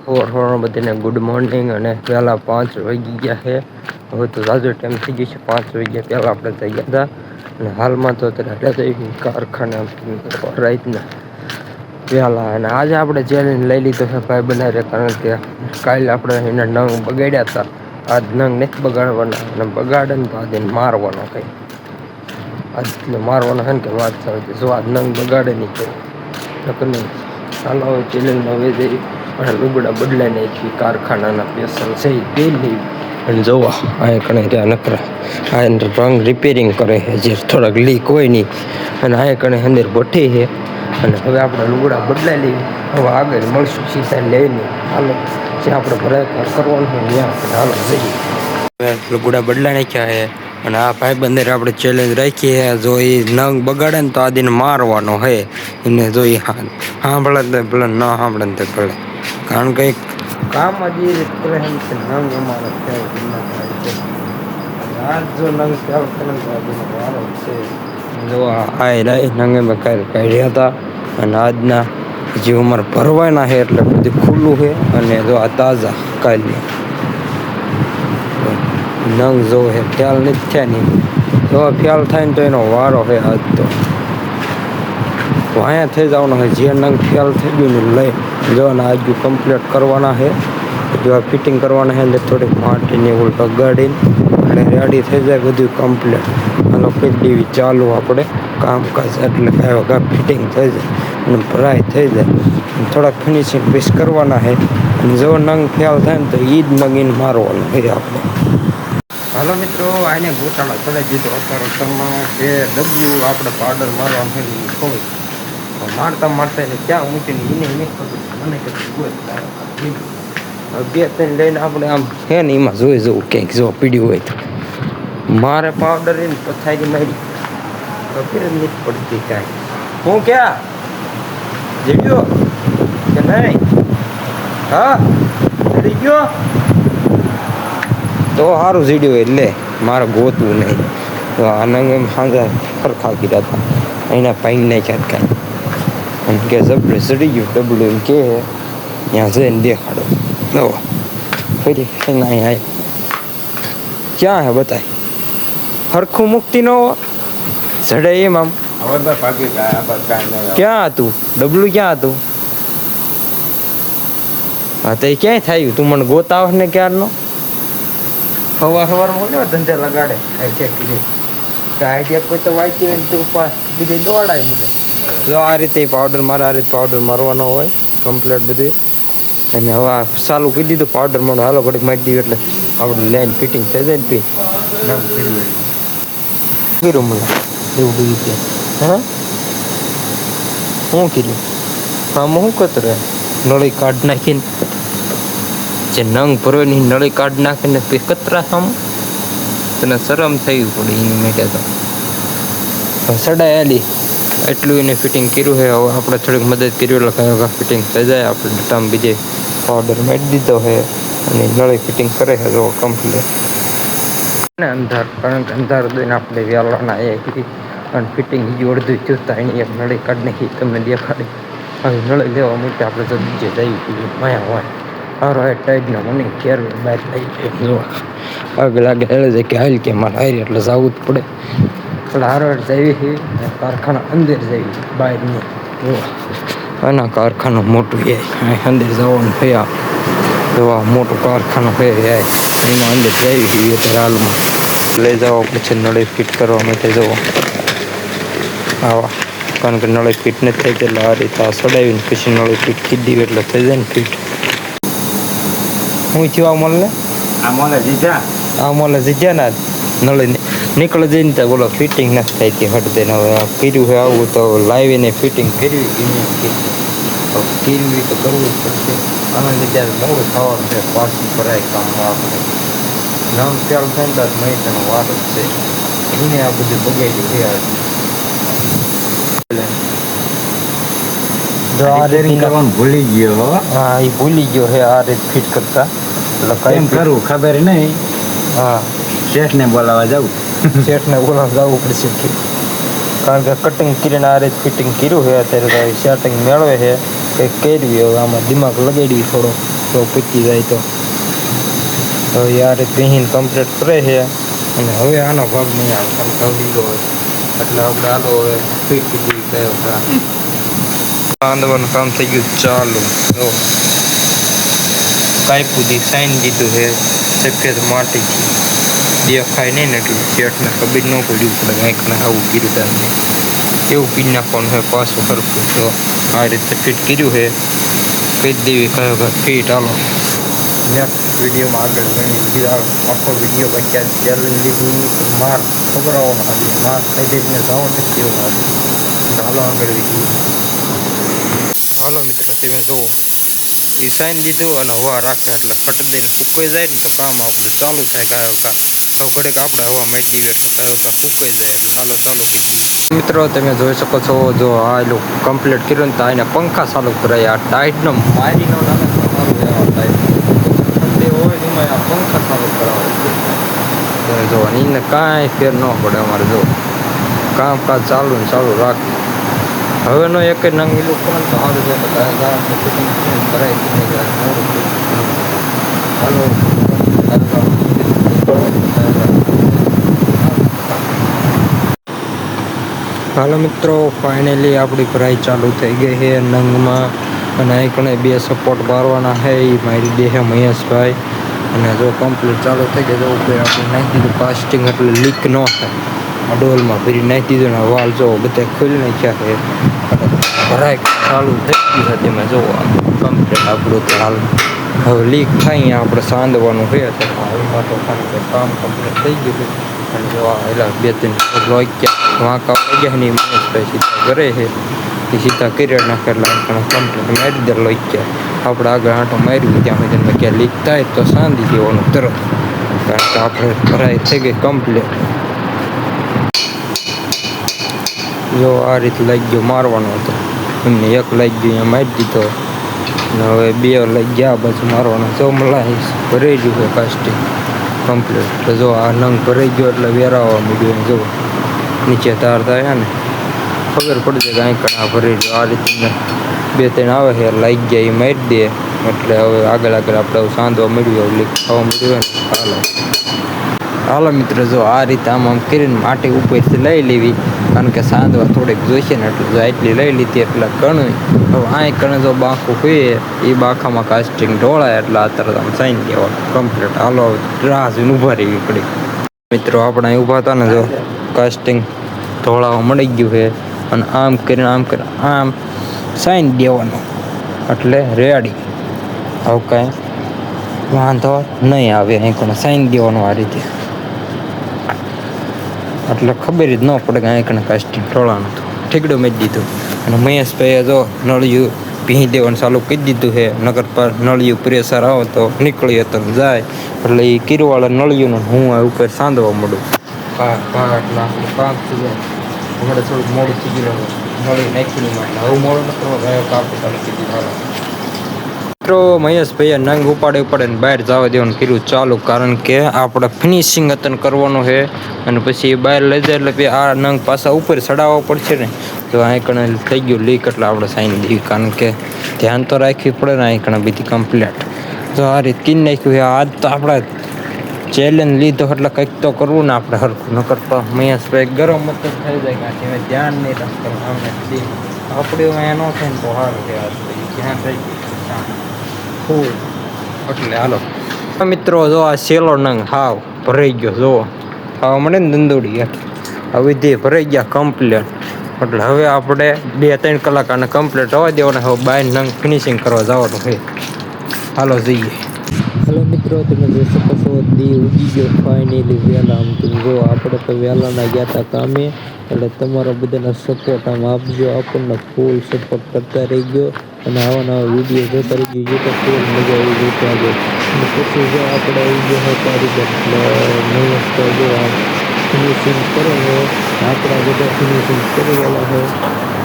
સવાર બધાને good morning અને પહેલા 5 વાગી ગયા છે. હવે તો તાજો ટાઈમ થઈ ગયો છે. 5 વાગ્યા પહેલા આપણે થઈ ગયા હતા અને હાલમાં તો અત્યારે કારખાના રાતના પેલા અને આજે આપણે ચેલેન્જ લઈ લીધો છે ભાઈ બનાવે, કારણ કે કાલે આપણે એના નંગ બગાડ્યા હતા. આજ નંગ નથી બગાડવાના અને બગાડે ને તો આજે મારવાનો કઈ આજ મારવાનો છે ને કે વાત છે. જો આજ નંગ બગાડે નહીં ચાલો હવે ચેલેન્જ હવે જઈ અને લુગડા બદલાઈ નાખી. કારખાનાના પેશલ છે એ પહેરી અને જોવા આ કણે ત્યાં નકરા આ રંગ રિપેરિંગ કરે છે જે થોડાક લીક હોય નહીં. અને આ કણે અંદર ભઠ્ઠી છે અને હવે આપણે લુગડા બદલાઈ લઈએ. હવે આગળ મળશું સીધા લઈને. હાલો જ્યાં આપણે ભરાય કરવાનું હોય ત્યાં આપણે હાલો જઈએ. લુગડા બદલાઈ નાખ્યા છે અને આ ભાઈબંધે આપણે ચેલેન્જ રાખી છે. જો એ નંગ બગાડે ને તો આ દિન મારવાનો હે એને. જો એ સાંભળે તો ભલે ન સાંભળે ને તો ભલે, કારણ કે કામ જ એ રીતે કરે છે. નંગ અમારો આજ જો નંગ ફેલ કરે તો આજનો વારો છે. જો આ નંગે મેં કાઢ્યા હતા અને આજના જે અમારે ભરવાના છે એટલે બધું ખુલ્લું છે. અને જો આ તાજા કાલની નંગ જો હે ખ્યાલ નથી થયા નહીં. જો ખ્યાલ થાય ને તો એનો વારો છે આજ તો અહીંયા થઈ જવાનો છે. જે નંગ ખ્યાલ થઈ ગયું ને લઈ જવાના આજુ કમ્પ્લીટ કરવાના છે. જો ફિટિંગ કરવાના છે ને થોડીક માટીને એવું લગાડીને અને રેડી થઈ જાય બધું કમ્પ્લીટ. હાલો કરી દેવી ચાલુ આપણે કામકાજ. એટલે કાંઈ ફિટિંગ થઈ જાય અને ભરાઈ થઈ જાય. થોડાક ફિનિશિંગ પીસ કરવાના છે અને જો નંગ ખ્યાલ થાય ને તો એ જ નંગ એને મારવાનું છે આપણે. હાલો મિત્રો, આને ગોટાળા ચડાવી દીધો અત્યારમાં જે ડબ્લ્યુ આપણે પાવડર મારવાનું છે એ ખોઈ મારતા મારતા એને ક્યાં મૂકીને એને નહીં ખબર. મને કીધું બે ત્રણ લઈને આપણે આમ છે ને એમાં જોઈ જવું ક્યાંક જો પીડ્યું હોય તો. મારે પાવડર એને પથારી મારી ખબર જ નથી પડતી કાંઈ. હું ક્યાં જીવ્યો કે નહીં? હા ચડી ગયો તો સારું જીડ્યું એટલે મારે ગોતવું નહીં. તો આનંદ એમ સાંજા ખરખા કર્યા હતા એના પાણી નાખ્યા કાંઈ. અને કે જબરે ચડી ગયું ડબલું એમ કે ત્યાં જઈને દેખાડો. નો ફરી અહીંયા ક્યાં હે બતાય હરખું મુક્તિ નો ચડે એમ આમ. ક્યાં હતું ડબલું? ક્યાં હતું? હા તો એ ક્યાંય થયું? તું મને ગોતાવ ને ક્યારનો સવારમાં બોલ્યો ધંધે લગાડે આઈડિયા કોઈ તો વાંચી હોય ને તું બીજી દોડાય મને. જો આ રીતે પાવડર મારે, આ રીતે પાવડર મારવાનો હોય કમ્પ્લીટ બધું. અને હવે આ ચાલુ કરી દીધું પાવડર મારો. હાલો ઘડીક મારી દીધું એટલે આપણે લાઈન ફિટિંગ થઈ જાય ને પી કર્યું મને એવું બધું છે. હા શું કર્યું? આમાં શું કતરે નળી કાઢ નાખીને જે નંગ ભરવાની નળી કાઢ નાખીને કતરા સામ તને શરમ થવી પડે એની માટે તો સડાયેલી એટલું એને ફિટિંગ કર્યું છે. હવે આપણે થોડીક મદદ કર્યું એટલે કાંઈ ફિટિંગ થઈ જાય. આપણે ડટામ બીજે પાવડર મારી દીધો છે અને નળી ફિટિંગ કરે છે જો કમ્પ્લીટ ને અંધાર, કારણ કે અંધાર દઈને આપણે વ્યાલાના એ અને ફિટિંગ બીજું અડધું જોતા એની એક નળી કાઢી નાખી તમને દેખાડી. હવે નળી લેવા માટે આપણે તો બીજે જઈ પીએ માયા હોય હારો એ ટાઈડનો મને કેર બહાર લઈ જાય જોવા આગ લાગે એટલે જાય કે હાલ કે મારે હારી એટલે જવું જ પડે. એટલે હારો જઈએ કારખાના અંદર જઈએ બહાર નહીં જોવા. આના કારખાનું મોટું છે અંદર જવાનું થયા જોવા મોટું કારખાનું છે એમાં અંદર જઈ છીએ અત્યારે હાલમાં લઈ જવા પછી નળી ફિટ કરવા માટે જવા આવા. કારણ કે નળી ફિટ નથી થઈ એટલે આ રીતે આ સડાવીને પછી નળી ફિટ કીધી એટલે થઈ જાય ને ફિટ. હું થયું આ મોલને આ મોલે જીત્યા ને નળી નીકળી જઈને તો બોલો ફિટિંગ નથી થઈ હતી હટ દઈને. હવે કર્યું છે આવું તો લાવીને ફિટિંગ કરવી તો કરવું જ પડશે. આના લીધે નવું થવાનું છે પાછું ભરાય કામમાં આપણે નામ ખ્યાલ થાય ને તો મહિનાનો વાર જ છે એને આ બધું બગાડી ગયા જો આ રીતે કરવાનું ભૂલી ગયો. હા એ ભૂલી ગયો છે આ રીતે ફિટ કરતા. એટલે કઈ કરવું ખબર નહીં. હા શેઠને બોલાવવા જવું. શેઠને બોલાવવા જવું પડશે કારણ કે કટિંગ કરીને આ રીતે ફિટિંગ કર્યું છે. અત્યારે સેટિંગ મેળવે છે કંઈક કરવી હવે આમાં દિમાગ લગાડવી થોડો તો પૂછી જાય તો યાર પહેરીને કમ્પ્લીટ કરે છે અને હવે આનો ભાગ નહીં આવે કંટાળ લીધો હોય એટલે આપણે આલો હવે ફિટ થઈ ગયો બાંધવાનું કામ થઈ ગયું ચાલુ જો કાંઈ પૂછી સાઈન દીધું છે સફેદ માટીથી દેખાય નહીં ને એટલું શેઠને ખબર ન પડવી પડે કંઈક ને આવું કર્યું તમને કેવું પી નાખવાનું હોય પાછું સરખું જો આ રીતે ફિટ કર્યું છે કહી દેવી કયો કે ફિટ હાલો નેક્સ્ટ વિડીયોમાં આગળ ઘણી આખો વિડીયો બચ્યા ચેલેન્જ લીધી માર ખબરાવવાનો હાજર માર થઈ જઈને જવાનું નથી એવું હાજર હાલો આગળ વિડીયો હાલો મિત્રો તમે જુઓ એ સાઈન દીધું અને હવા રાખે એટલે ફટ દઈને ફૂંકાઈ જાય ને તો કામ આપણું ચાલુ થાય કાયો કા હવે ઘડીક આપણે હવા મારી દઈએ એટલે કાયો કા ફૂંકાઈ જાય એટલે હાલો ચાલુ કરી દઈએ મિત્રો તમે જોઈ શકો છો જો આ એલું કમ્પ્લીટ કર્યું ને તો એને પંખા ચાલુ કરાય આ ટાઈટનો મારી નો નામે સારું એવા ટાઈટ હોય એમાં આ પંખા ચાલુ કરાવે જો એને કાંઈ ફેર ન પડે અમારે જો કામકાજ ચાલુ ને ચાલુ રાખે હવે નો એક નંગ એલું કરે તો સારું છે તો કરાય હાલો હાલો મિત્રો ફાઇનલી આપણી ભરાઈ ચાલુ થઈ ગઈ છે નંગમાં અને અહીં બે સપોર્ટ મારવાના છે એ મારી દે છે મહેશભાઈ અને જો કમ્પ્લીટ ચાલુ થઈ ગઈ તો ઉપર આપણે નાખી દીધું કાસ્ટિંગ એટલે લીક ન થાય આ ડોલમાં ફરી નાખી દીધું ને વાલ જો બધા ખુલી નાખ્યા છે ભરાઈ ચાલુ થઈ ગયું છે તેમાં જો કમ્પ્લીટ આપણું તો હાલ હવે લીક થાય આપણે સાંધવાનું છે તો હાલમાં તો કામ કમ્પ્લીટ થઈ ગયું છે અને જો એલા 2-3 લોક્યા વાંકા ગયા ને મહેશભાઈ સીધા કરે છે એ સીધા કરી નાખે એટલે કમ્પ્લીટ મારી દે લોક્યા આપણે આગળ આંટો માર્યું ત્યાં સુધી મેં ક્યાં લીક થાય તો સાંધી દેવાનું તરત કારણ કે આપણે ભરાઈ થઈ ગઈ કમ્પ્લીટ જો આ રીતે લાગી ગયો મારવાનો હતો એમને એક લાગી ગયો અહીંયા મારી દીધો અને હવે 2 લાગી ગયા બાજુ મારવાનો જો મલાઈ ભરાઈ ગયું છે કાસ્ટિંગ કમ્પ્લીટ તો જો આ નંગ ભરાઈ ગયો એટલે વેરાવા માંડ્યું જો નીચે તાર થાય ને ખબર પડી જાય કાંઈ કણા ભરાઈ ગયો આ રીતે 2-3 આવે છે લાગી ગયા એ મારી દે એટલે હવે આગળ આપણે સાંધવા મળ્યું લીક ખાવા મળ્યું ને હાલો મિત્રો જો આ રીતે આમ કરીને માટી ઉપરથી લઈ લેવી કારણ કે સાંધવા થોડીક જોઈશે ને એટલે જો આટલી લઈ લીધી એટલે ઘણું હવે આ કણે જો બાંખું હોય એ બાંખામાં કાસ્ટિંગ ઢોળાય એટલે આ તરત આમ સાઈન દેવાનું કમ્પ્લીટ હાલો રાહ જોઈને ઊભા રહેવી પડી મિત્રો આપણે અહીં ઊભા હતા ને જો કાસ્ટિંગ ઢોળાવા મળી ગયું છે અને આમ કરીને આમ સાઈન દેવાનું એટલે રેડી હવે કાંઈ વાંધો નહીં આવે અહીં કોને સાઈન દેવાનું આ રીતે એટલે ખબર જ ન પડે કે અહીં કણે કાસ્ટિંગ ઢોળાનું હતું ઠીકડું મેં દીધું અને મહેશભાઈએ જો નળિયું ભીંઈ દેવાનું ચાલુ કરી દીધું છે નગર પર નળિયું પ્રેશર આવે તો નીકળી તો જાય એટલે એ કીરવાળા નળિયુંનું હું આ ઉપર સાંધવા મળું એટલે આપણું કામ થઈ જાય હમણાં થોડુંક મોડું થઈ ગયું નળી નાખીને માટે હવે મોડું ન કરવા ગયો કાપી ચાલુ કીધી હાલો મિત્રો મહેશભાઈએ નંગ ઉપાડે ને બહાર જવા દેવાનું કર્યું ચાલુ કારણ કે આપણે ફિનિશિંગ અત્યારે કરવાનું છે અને પછી બહાર લઈ જાય એટલે આ નંગ પાછા ઉપર ચડાવવા પડશે ને તો અહીં કણે થઈ ગયું લીક એટલે આપણે સાઈન દેવી કારણ કે ધ્યાન તો રાખવી પડે ને અહીં કણે બધી કમ્પ્લીટ તો આ રીતે કીન નાખ્યું છે આજ તો આપણે ચેલેન્જ લીધો એટલે કંઈક તો કરવું ને આપણે હરખું ન કરતા મહેશભાઈ ગરમ મત થઈ જાય કારણ કે ધ્યાન નહીં રાખતા આપણે અહીંયા ન થાય ને તો સારું કે ધ્યાન રાખી એટલે હાલો મિત્રો જો આ સેલો નંગ હાવ ભરાઈ ગયો જો હાવ મને ને દંદોડી હવે તે ભરાઈ ગયા કમ્પ્લીટ એટલે હવે આપણે 2-3 કલાક આને કમ્પ્લીટ હોવા દેવાના હવે બાય નંગ ફિનિશિંગ કરવા જવાનું છે હાલો જઈએ હાલો મિત્રો તમે જોઈ શકો છો દી ઉગી ગયો ફાઇનલી વહેલા આમ તમે જો આપણે તો વહેલાના ગયા હતા કામે એટલે તમારો બધાનો સપોર્ટ આમ આપજો આપણને ફૂલ સપોર્ટ કરતા રહી ગયો અને આવા વિડીયો જોતા રહી ગયો તો ફૂલ મજા આવી જોતા આવે અને પછી જો આપણે આવી ગયો હોય કારીગર એટલે મહેશભાઈ જો આમ ફિનિશિંગ કરે છે આપણા બધા ફિનિશિંગ કરેલા છે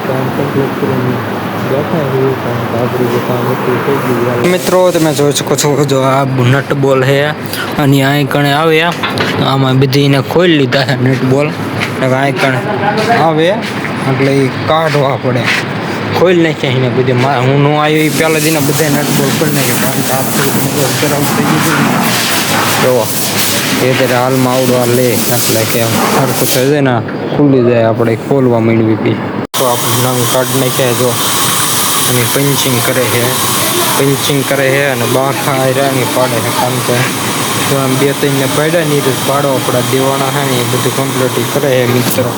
કામ કમ્પ્લીટ કરીને બેઠા હોય કારણ કે આપણું જે કામ હતું થઈ ગયું મિત્રો તમે જોઈ શકો છો જો આ નટ બોલ છે અને અહીં કણે આવે આમાં બધી એને ખોલી લીધા છે નટ બોલ અહીં કણે આવે એટલે એ કાઢવા પડે ખોલી નાખ્યા એને બધે હું નો આવ્યો એ પહેલા દિને બધા નટબોલ ખોલી નાખ્યો ગરમ થઈ ગયું જોવો એ ત્યારે હાલમાં આવડવા લે એટલે કે સરખું થઈ જાય ને ખુલ્લી જાય આપણે ખોલવા માંડવી પી તો આપણે નંગ કાઢી નાખ્યા જો અને પંચિંગ કરે છે અને બાખા આયરાની પાડે છે કામ તો આમ 2-3 ને પાડ્યા નહીં તો પાડો આપણા દેવાના છે ને એ બધું કમ્પ્લીટ કરે છે મિત્રો.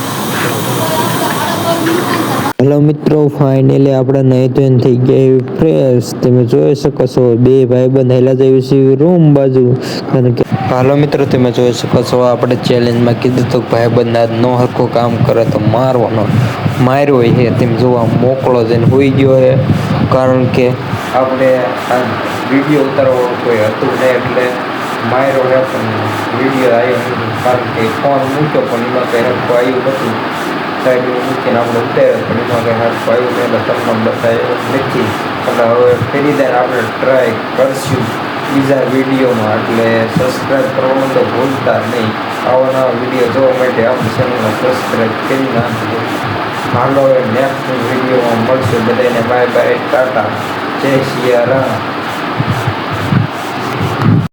હેલો મિત્રો, ફાઇનલી આપણે નહીં ધોઈને થઈ ગયા ફ્રેશ. તમે જોઈ શકો છો બે ભાઈબંધ હેલા જઈએ છીએ રૂમ બાજુ. કારણ કે હાલો મિત્રો, તમે જોઈ શકો છો આપણે ચેલેન્જમાં કીધું હતું ભાઈબંધ આજ નો હરખું કામ કરે તો મારવાનો. માર્યો છે તેમ જોવા મોકળો જઈને હોઈ ગયો છે. કારણ કે આપણે વિડીયો ઉતારવાનું કોઈ હતું નહીં એટલે માર્યો છે પણ વિડીયો આવ્યો નથી. કારણ કે ફોન મૂક્યો પણ એમાં કંઈ હરખું આવ્યું નહોતું. સાઈડ મૂકીને આપણે ઉતાર્યો પણ એમાં કંઈ હરખું આવ્યું નહીં એટલે તમને બતાવ્યો નથી. એટલે હવે ફરી જાય આપણે ટ્રાય કરશું બીજા વિડીયોમાં. એટલે સબસ્ક્રાઈબ કરવાનું તો ભૂલતા નહીં. આવા નવા વિડીયો જોવા માટે આપણી ચેનલને સબસ્ક્રાઈબ કરી નાખજો. હાલો હવે નેક્સ્ટ વિડીયોમાં મળશું. બધાને બાય બાય, ટાટા, જય સિયા રામ.